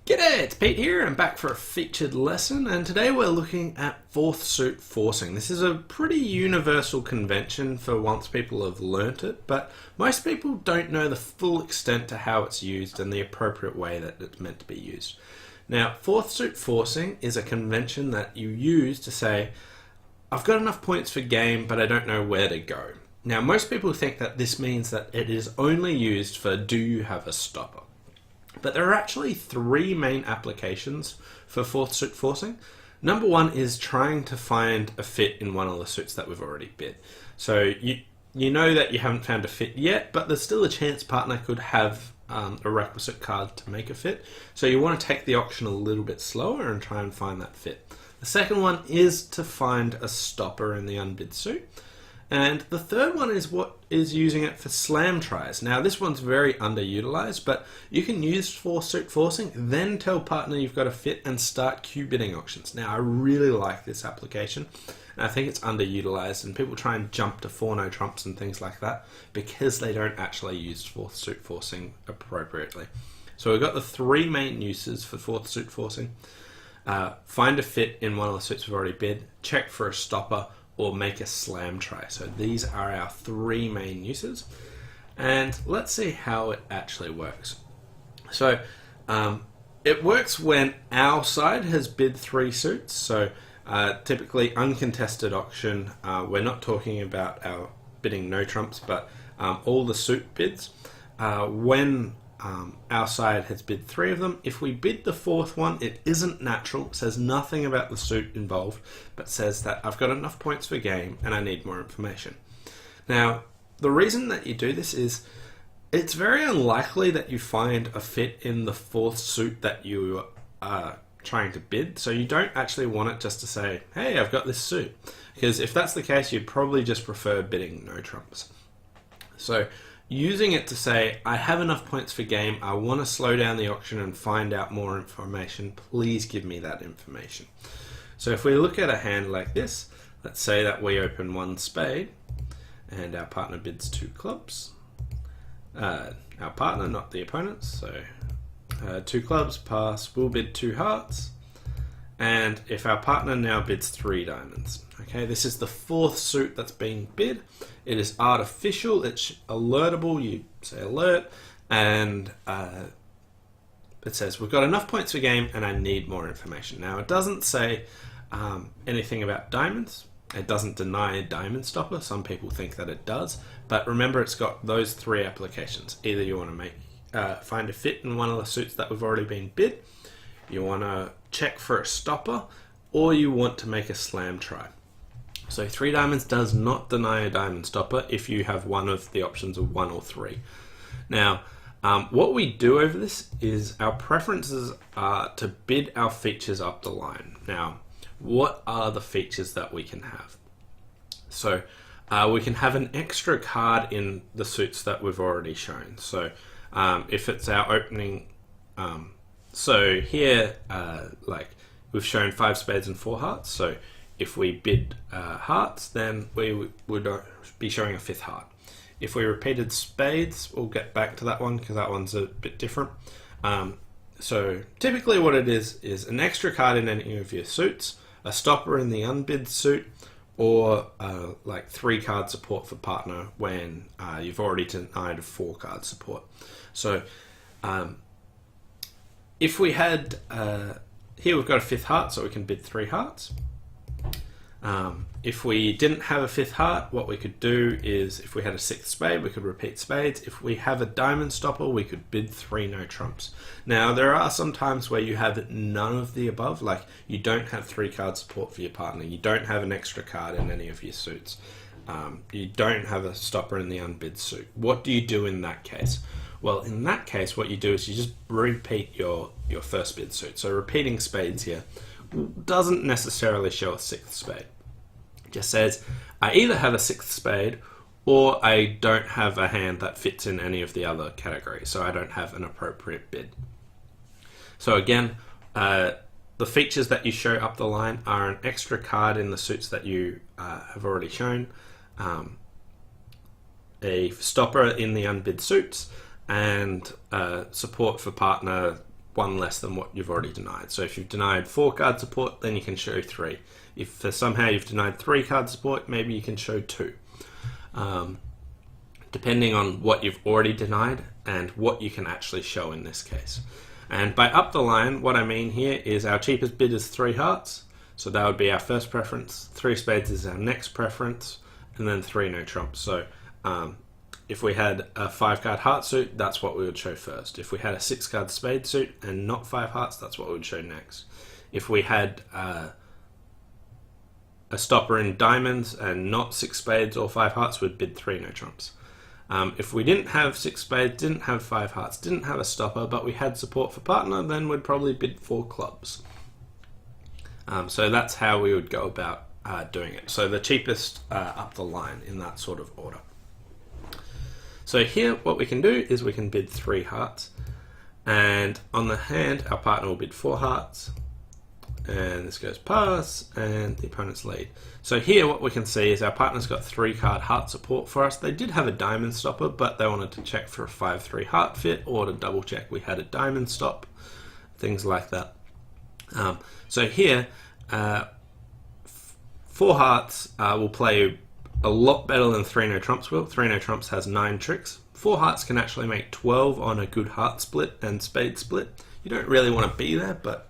G'day, it's Pete here. I'm back for a featured lesson, and today we're looking at fourth suit forcing. This is a pretty universal convention for once people have learnt it, but most people don't know the full extent to how it's used and the appropriate way that it's meant to be used. Now, fourth suit forcing is a convention that you use to say, I've got enough points for game, but I don't know where to go. Now, most people think that this means that it is only used for do you have a stopper? But there are actually three main applications for fourth suit forcing. Number one is trying to find a fit in one of the suits that we've already bid. So you know that you haven't found a fit yet, but there's still a chance partner could have a requisite card to make a fit. So you want to take the auction a little bit slower and try and find that fit. The second one is to find a stopper in the unbid suit. And the third one is using it for slam tries. Now this one's very underutilized, but you can use fourth suit forcing, then tell partner you've got a fit and start queue bidding auctions. Now I really like this application, and I think it's underutilized, and people try and jump to 4 no trumps and things like that because they don't actually use fourth suit forcing appropriately. So we've got the three main uses for fourth suit forcing. Find a fit in one of the suits we've already bid, check for a stopper, or make a slam try. So these are our three main uses. And let's see how it actually works. So it works when our side has bid 3 suits. So typically uncontested auction, we're not talking about our bidding no trumps, but all the suit bids. When our side has bid 3 of them, if we bid the 4th one, it isn't natural. It says nothing about the suit involved, but says that I've got enough points for game and I need more information. Now, the reason that you do this is it's very unlikely that you find a fit in the 4th suit that you are trying to bid, so you don't actually want it just to say, hey, I've got this suit. Because if that's the case, you'd probably just prefer bidding no trumps. So using it to say, I have enough points for game, I want to slow down the auction and find out more information, please give me that information. So if we look at a hand like this, let's say that we open 1 spade and our partner bids 2 clubs. Our partner, not the opponent, so 2 clubs, pass, we'll bid 2 hearts. And if our partner now bids 3 diamonds, okay, this is the 4th suit that's being bid. It is artificial, it's alertable, you say alert, and it says we've got enough points for game and I need more information. Now it doesn't say anything about diamonds, it doesn't deny a diamond stopper, some people think that it does, but remember it's got those 3 applications. Either you want to find a fit in one of the suits that we've already been bid, you want to check for a stopper, or you want to make a slam try. So 3 diamonds does not deny a diamond stopper if you have one of the options of 1 or 3. Now, what we do over this is our preferences are to bid our features up the line. Now, what are the features that we can have? So we can have an extra card in the suits that we've already shown. So if it's our opening, so here, like we've shown 5 spades and 4 hearts. So if we bid hearts, then we would be showing a 5th heart. If we repeated spades, we'll get back to that one because that one's a bit different. So typically what it is an extra card in any of your suits, a stopper in the unbid suit, or like 3 card support for partner when you've already denied a 4 card support. So if we had, here we've got a 5th heart, so we can bid 3 hearts. If we didn't have a 5th heart, what we could do is, if we had a 6th spade, we could repeat spades. If we have a diamond stopper, we could bid 3 no trumps. Now, there are some times where you have none of the above, like you don't have 3 card support for your partner, you don't have an extra card in any of your suits, you don't have a stopper in the unbid suit. What do you do in that case? Well, in that case, what you do is you just repeat your first bid suit. So repeating spades here doesn't necessarily show a 6th spade. It just says, I either have a 6th spade or I don't have a hand that fits in any of the other categories, so I don't have an appropriate bid. So again, the features that you show up the line are an extra card in the suits that you have already shown, a stopper in the unbid suits, and support for partner one less than what you've already denied. So if you've denied 4 card support, then you can show 3. If for somehow you've denied 3 card support, maybe you can show 2. Depending on what you've already denied and what you can actually show in this case. And by up the line, what I mean here is our cheapest bid is 3 hearts. So that would be our first preference. 3 spades is our next preference. And then 3 no trumps. So if we had a 5 card heart suit, that's what we would show first. If we had a 6 card spade suit and not 5 hearts, that's what we would show next. If we had a stopper in diamonds and not 6 spades or 5 hearts, we'd bid 3 no trumps. If we didn't have 6 spades, didn't have 5 hearts, didn't have a stopper, but we had support for partner, then we'd probably bid 4 clubs. So that's how we would go about doing it. So the cheapest up the line in that sort of order. So here what we can do is we can bid 3 hearts, and on the hand our partner will bid 4 hearts, and this goes pass, and the opponent's lead. So here what we can see is our partner's got 3 card heart support for us. They did have a diamond stopper, but they wanted to check for a 5-3 heart fit, or to double check we had a diamond stop, things like that. So here 4 hearts will play a lot better than 3 no trumps will. 3 no trumps has 9 tricks. 4 hearts can actually make 12 on a good heart split and spade split. You don't really want to be there, but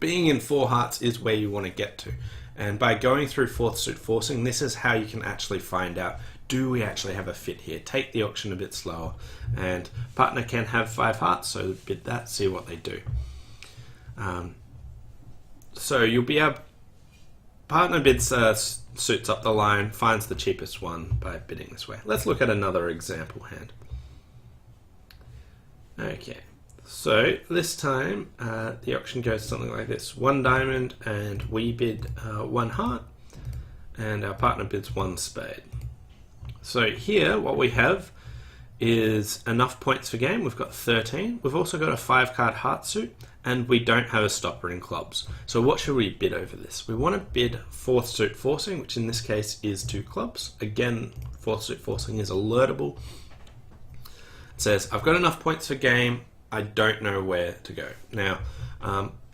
being in 4 hearts is where you want to get to. And by going through 4th suit forcing, this is how you can actually find out, do we actually have a fit here? Take the auction a bit slower. And partner can have 5 hearts, so bid that, see what they do. So you'll be able, partner bids suits up the line, finds the cheapest one by bidding this way. Let's look at another example hand. Okay, so this time the auction goes something like this: 1 diamond, and we bid 1 heart, and our partner bids 1 spade. So here what we have is enough points for game. We've got 13. We've also got a 5 card heart suit, and we don't have a stopper in clubs. So what should we bid over this? We want to bid 4th suit forcing, which in this case is 2 clubs. Again, 4th suit forcing is alertable. It says, I've got enough points for game, I don't know where to go. Now,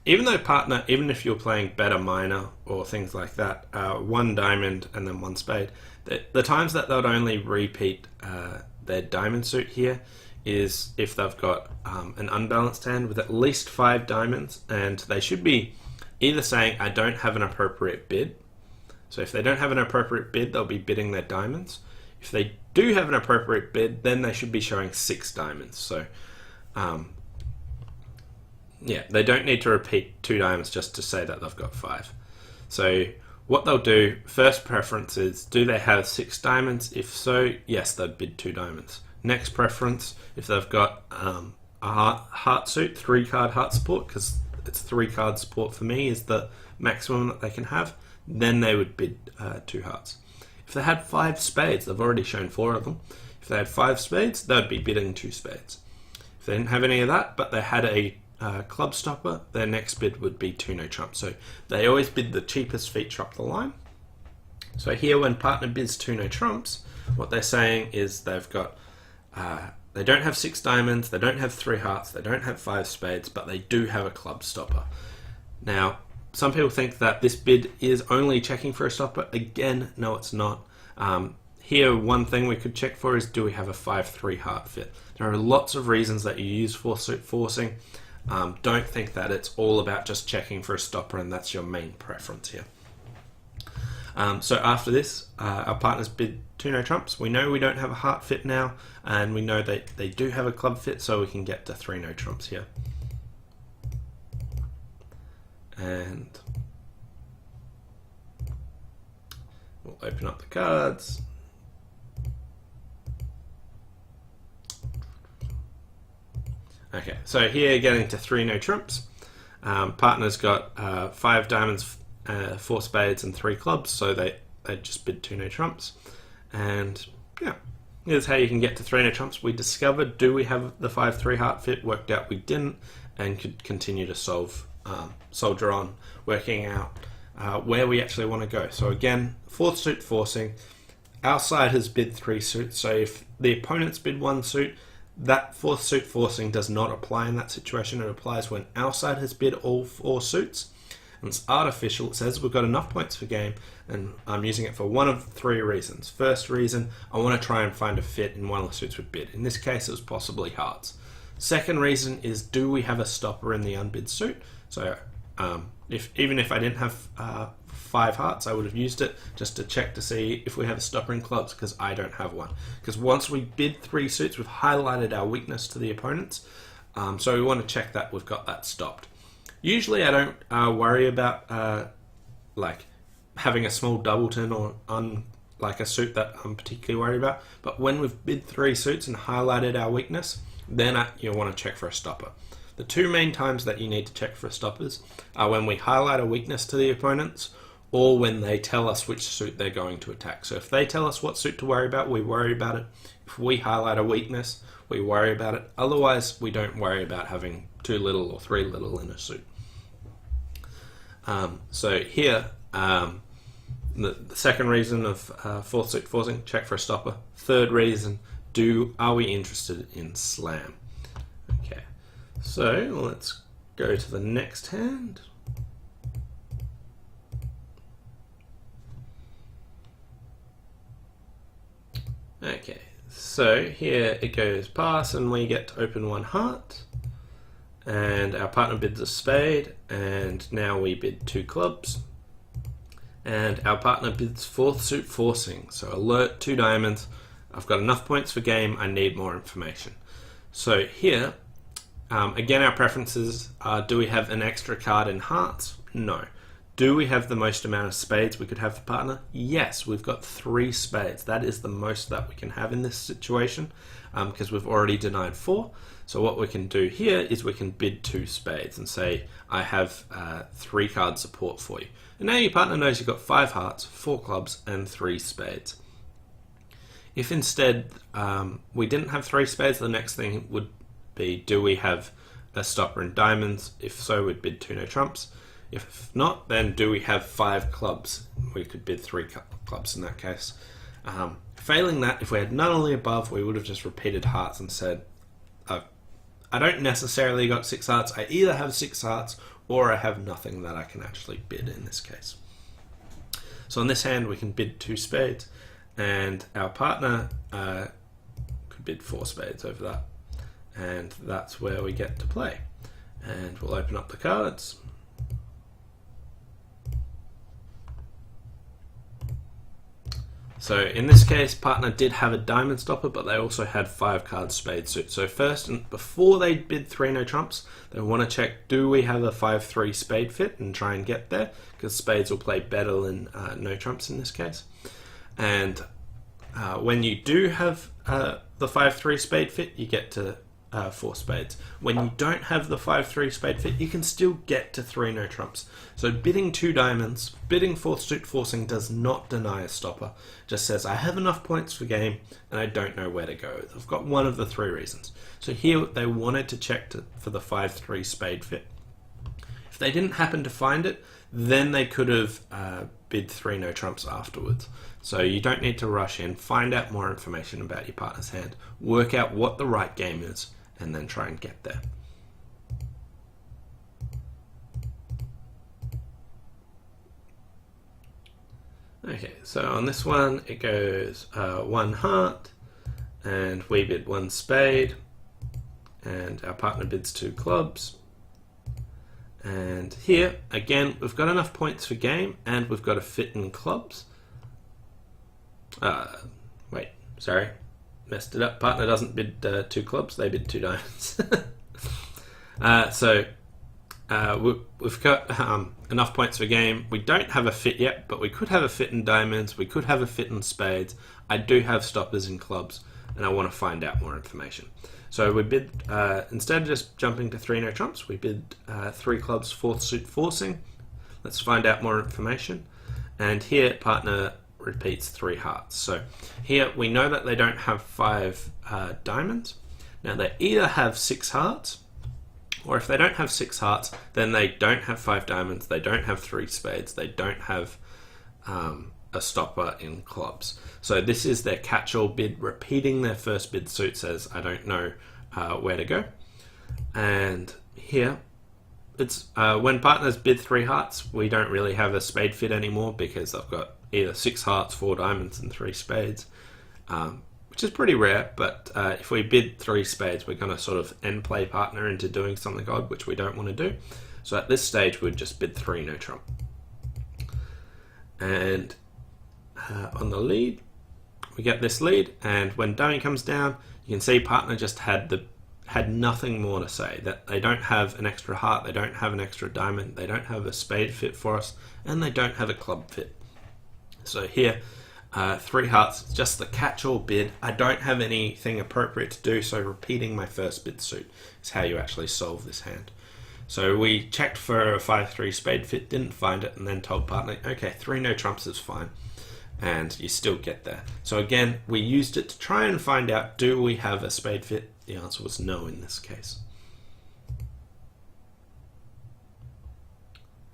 even though partner, even if you're playing better minor or things like that, 1 diamond and then 1 spade, the times that they'll only repeat their diamond suit here is if they've got an unbalanced hand with at least 5 diamonds, and they should be either saying, I don't have an appropriate bid. So if they don't have an appropriate bid, they'll be bidding their diamonds. If they do have an appropriate bid, then they should be showing 6 diamonds. So yeah, they don't need to repeat 2 diamonds just to say that they've got 5. So what they'll do, first preference is, do they have 6 diamonds? If so, yes, they'd bid 2 diamonds. Next preference, if they've got a heart suit, 3 card heart support, because it's 3 card support for me is the maximum that they can have, then they would bid 2 hearts. If they had 5 spades, they've already shown 4 of them. If they had 5 spades, they'd be bidding 2 spades. If they didn't have any of that, but they had a club stopper, their next bid would be 2 no trumps. So they always bid the cheapest feature up the line. So here when partner bids 2 no trumps, what they're saying is they've got they don't have 6 diamonds, they don't have 3 hearts, they don't have 5 spades, but they do have a club stopper. Now, some people think that this bid is only checking for a stopper. Again, no, it's not. Here, one thing we could check for is, do we have a 5-3 heart fit? There are lots of reasons that you use 4th suit forcing. Don't think that it's all about just checking for a stopper and that's your main preference here. So after this, our partners bid 2 no trumps. We know we don't have a heart fit now, and we know that they do have a club fit, so we can get to 3 no trumps here. And we'll open up the cards. Okay, so here getting to 3 no trumps. Partner's got 5 diamonds, 4 spades and 3 clubs, so they just bid 2 no trumps. And yeah, here's how you can get to 3 no trumps. We discovered, do we have the 5-3 heart fit? Worked out we didn't, and could continue to soldier on, working out where we actually want to go. So again, 4th suit forcing. Our side has bid 3 suits, so if the opponent's bid 1 suit, that fourth suit forcing does not apply in that situation. It applies when our side has bid all 4 suits. And it's artificial. It says we've got enough points for game, and I'm using it for one of 3 reasons. First reason, I want to try and find a fit in one of the suits with bid. In this case, it was possibly hearts. Second reason is, do we have a stopper in the unbid suit? So even if I didn't have 5 hearts, I would have used it just to check to see if we have a stopper in clubs, because I don't have one. Because once we bid 3 suits, we've highlighted our weakness to the opponents. So we want to check that we've got that stopped. Usually I don't worry about like having a small doubleton or like a suit that I'm particularly worried about. But when we've bid 3 suits and highlighted our weakness, then you want to check for a stopper. The 2 main times that you need to check for stoppers are when we highlight a weakness to the opponents, or when they tell us which suit they're going to attack. So if they tell us what suit to worry about, we worry about it. If we highlight a weakness, we worry about it. Otherwise, we don't worry about having 2 little or 3 little in a suit. So here, the second reason of fourth suit forcing, check for a stopper. Third reason, are we interested in slam? Okay, so let's go to the next hand. Okay, so here it goes pass, and we get to open 1 heart, and our partner bids a spade, and now we bid 2 clubs, and our partner bids fourth suit forcing. So alert, 2 diamonds. I've got enough points for game, I need more information. So here, again, our preferences are, do we have an extra card in hearts? No. Do we have the most amount of spades we could have for partner? Yes, we've got 3 spades. That is the most that we can have in this situation, because we've already denied 4. So what we can do here is we can bid 2 spades and say, I have 3 card support for you. And now your partner knows you've got 5 hearts, 4 clubs, and 3 spades. If instead we didn't have 3 spades, the next thing would be, do we have a stopper in diamonds? If so, we'd bid 2 no trumps. If not, then do we have 5 clubs? We could bid 3 clubs in that case. Failing that, if we had none of the above, we would have just repeated hearts and said, I don't necessarily got 6 hearts. I either have 6 hearts or I have nothing that I can actually bid in this case. So on this hand, we can bid 2 spades, and our partner could bid 4 spades over that. And that's where we get to play. And we'll open up the cards. So in this case, partner did have a diamond stopper, but they also had 5 card spade suit. So first, and before they bid 3 no trumps, they want to check, do we have a 5-3 spade fit, and try and get there, because spades will play better than no trumps in this case. And when you do have the 5-3 spade fit, you get to 4 spades. When you don't have the 5-3 spade fit, you can still get to 3 no trumps. So bidding 2 diamonds, bidding fourth suit forcing does not deny a stopper. Just says, I have enough points for game and I don't know where to go. I've got one of the 3 reasons. So here they wanted to check for the 5-3 spade fit. If they didn't happen to find it, then they could have bid 3 no trumps afterwards. So you don't need to rush in, find out more information about your partner's hand, work out what the right game is, and then try and get there. Okay, so on this one it goes 1 heart, and we bid 1 spade, and our partner bids 2 clubs. And here, again, we've got enough points for game, and we've got a fit in clubs. Wait, sorry. Messed it up. Partner doesn't bid 2 clubs, they bid 2 diamonds. We've got enough points for game. We don't have a fit yet, but we could have a fit in diamonds, we could have a fit in spades. I do have stoppers in clubs, and I want to find out more information. So we bid, instead of just jumping to 3 no trumps, we bid 3 clubs, fourth suit forcing. Let's find out more information. And here, partner repeats 3 hearts. So here we know that they don't have 5 diamonds. Now they either have 6 hearts, or if they don't have 6 hearts, then they don't have 5 diamonds, they don't have 3 spades, they don't have a stopper in clubs. So this is their catch-all bid, repeating their first bid suit, says I don't know where to go. And here it's when partners bid 3 hearts, we don't really have a spade fit anymore because I've got either 6 hearts, 4 diamonds and 3 spades, which is pretty rare. But if we bid 3 spades, we're going to sort of end play partner into doing something odd, which we don't want to do. So at this stage we'd just bid 3 no trump. And on the lead we get this lead, and when dummy comes down you can see partner just had nothing more to say, that they don't have an extra heart, they don't have an extra diamond, they don't have a spade fit for us, and they don't have a club fit. So here 3 hearts, just the catch-all bid. I don't have anything appropriate to do, so repeating my first bid suit is how you actually solve this hand. So we checked for a 5-3 spade fit, didn't find it, and then told partner, okay, 3 no trumps is fine. And you still get there. So again, we used it to try and find out, do we have a spade fit? The answer was no in this case.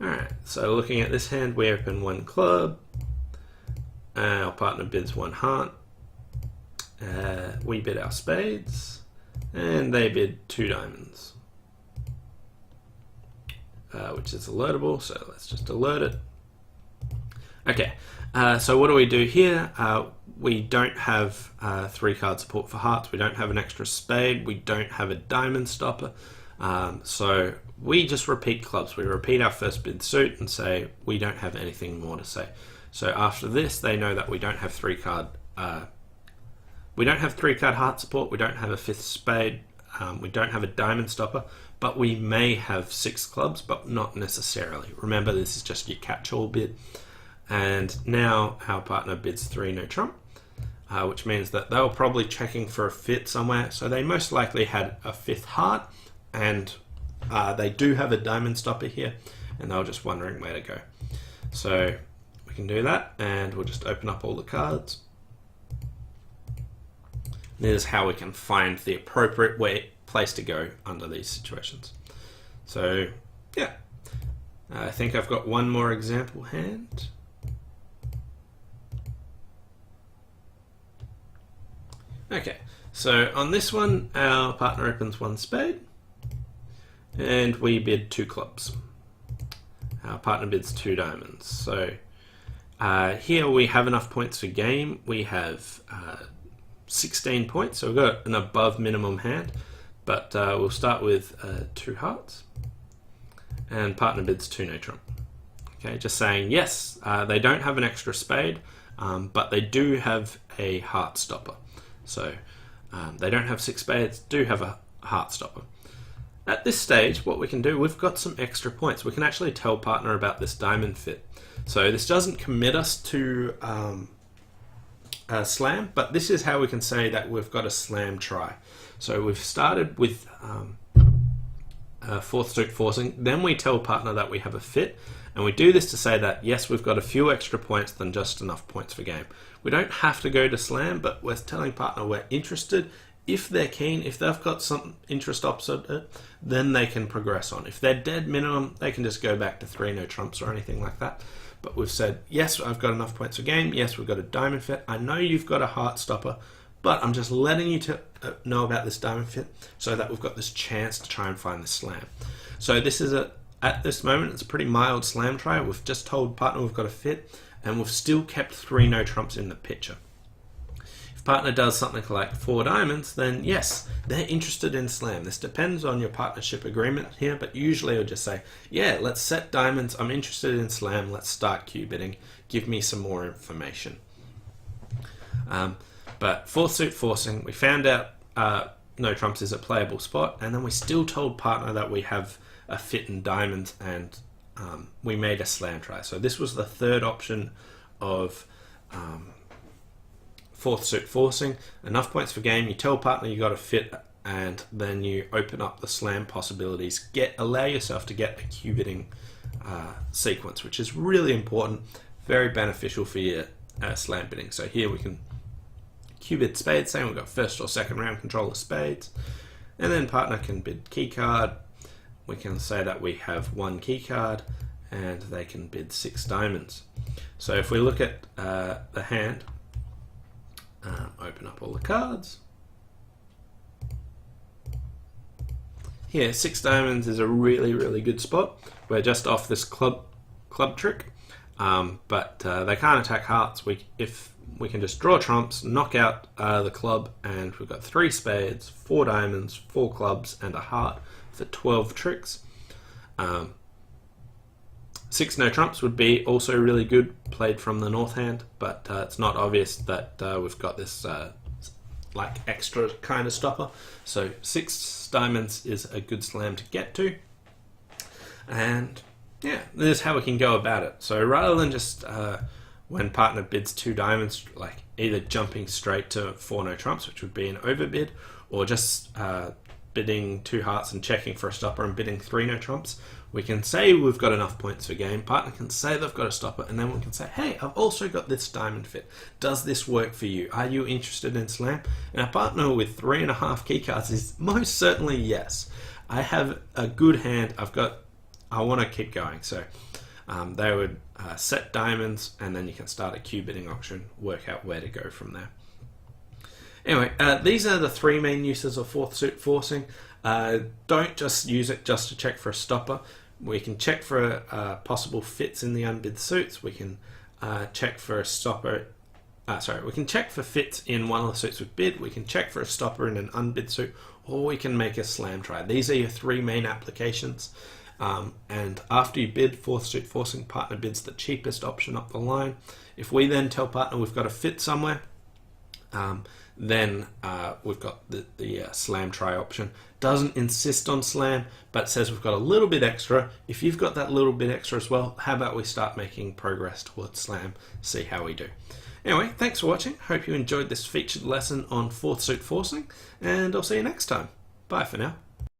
Alright, so looking at this hand, we open 1 club. Our partner bids 1 heart. We bid our spades. And they bid 2 diamonds. Which is alertable, so let's just alert it. Okay, so what do we do here? We don't have 3 card support for hearts, we don't have an extra spade, we don't have a diamond stopper, so we just repeat clubs. We repeat our first bid suit and say we don't have anything more to say. So after this they know that we don't have 3 card heart support, we don't have a 5th spade, we don't have a diamond stopper, but we may have 6 clubs, but not necessarily. Remember, this is just your catch-all bid. And now our partner bids 3 no trump, which means that they were probably checking for a fit somewhere. So they most likely had a 5th heart, and they do have a diamond stopper here, and they were just wondering where to go. So we can do that, and we'll just open up all the cards. This is how we can find the appropriate place to go under these situations. So yeah, I think I've got one more example hand. Okay, so on this one our partner opens 1 spade and we bid 2 clubs. Our partner bids 2 diamonds. So here we have enough points for game. We have 16 points, so we've got an above minimum hand, but we'll start with 2 hearts and partner bids 2 no trump. Okay, just saying yes, they don't have an extra spade, but they do have a heart stopper. So they don't have 6 spades, do have a heart stopper. At this stage, what we can do, we've got some extra points. We can actually tell partner about this diamond fit. So this doesn't commit us to slam, but this is how we can say that we've got a slam try. So we've started with 4th suit forcing, then we tell partner that we have a fit, and we do this to say that yes, we've got a few extra points than just enough points for game. We don't have to go to slam, but we're telling partner we're interested. If they're keen, if they've got some interest opposite it, then they can progress on. If they're dead minimum, they can just go back to 3 no trumps or anything like that. But we've said, yes, I've got enough points for game. Yes, we've got a diamond fit. I know you've got a heart stopper, but I'm just letting you know about this diamond fit so that we've got this chance to try and find the slam. So this is at this moment, it's a pretty mild slam try. We've just told partner we've got a fit, and we've still kept 3 no trumps in the picture. If partner does something like 4 diamonds, then yes, they're interested in slam. This depends on your partnership agreement here, but usually I'll just say, yeah, let's set diamonds. I'm interested in slam. Let's start cue bidding. Give me some more information. But 4th suit forcing, we found out no trumps is a playable spot, and then we still told partner that we have a fit in diamonds, and we made a slam try. So this was the 3rd option of 4th suit forcing. Enough points for game, you tell partner you got a fit, and then you open up the slam possibilities. Allow yourself to get a cue bidding sequence, which is really important, very beneficial for your slam bidding. So here we can cue bid spades, saying we've got 1st or 2nd round control of spades, and then partner can bid key card. We can say that we have 1 key card, and they can bid 6 diamonds. So if we look at the hand, open up all the cards. Here, 6 diamonds is a really good spot. We're just off this club trick, but they can't attack hearts. If we can just draw trumps, knock out the club, and we've got 3 spades, 4 diamonds, 4 clubs, and a heart for 12 tricks. 6 no trumps would be also really good played from the north hand, but it's not obvious that we've got this like extra kind of stopper. So 6 diamonds is a good slam to get to, and yeah, this is how we can go about it. So rather than just when partner bids 2 diamonds, like either jumping straight to 4 no trumps, which would be an overbid, or just bidding 2 hearts and checking for a stopper and bidding 3 no trumps, we can say we've got enough points for game, partner can say they've got a stopper, and then we can say, hey, I've also got this diamond fit. Does this work for you? Are you interested in slam? And our partner with 3.5 key cards is most certainly yes. I have a good hand. I want to keep going. So they would set diamonds, and then you can start a queue bidding auction, work out where to go from there. Anyway, these are the 3 main uses of 4th suit forcing. Don't just use it just to check for a stopper. We can check for possible fits in the unbid suits. We can check for a stopper. We can check for fits in one of the suits we've bid. We can check for a stopper in an unbid suit, or we can make a slam try. These are your 3 main applications. And after you bid 4th suit forcing, partner bids the cheapest option up the line. If we then tell partner we've got a fit somewhere, then we've got the slam try option. Doesn't insist on slam, but says we've got a little bit extra. If you've got that little bit extra as well, how about we start making progress towards slam, see how we do. Anyway, thanks for watching. Hope you enjoyed this featured lesson on 4th suit forcing, and I'll see you next time. Bye for now.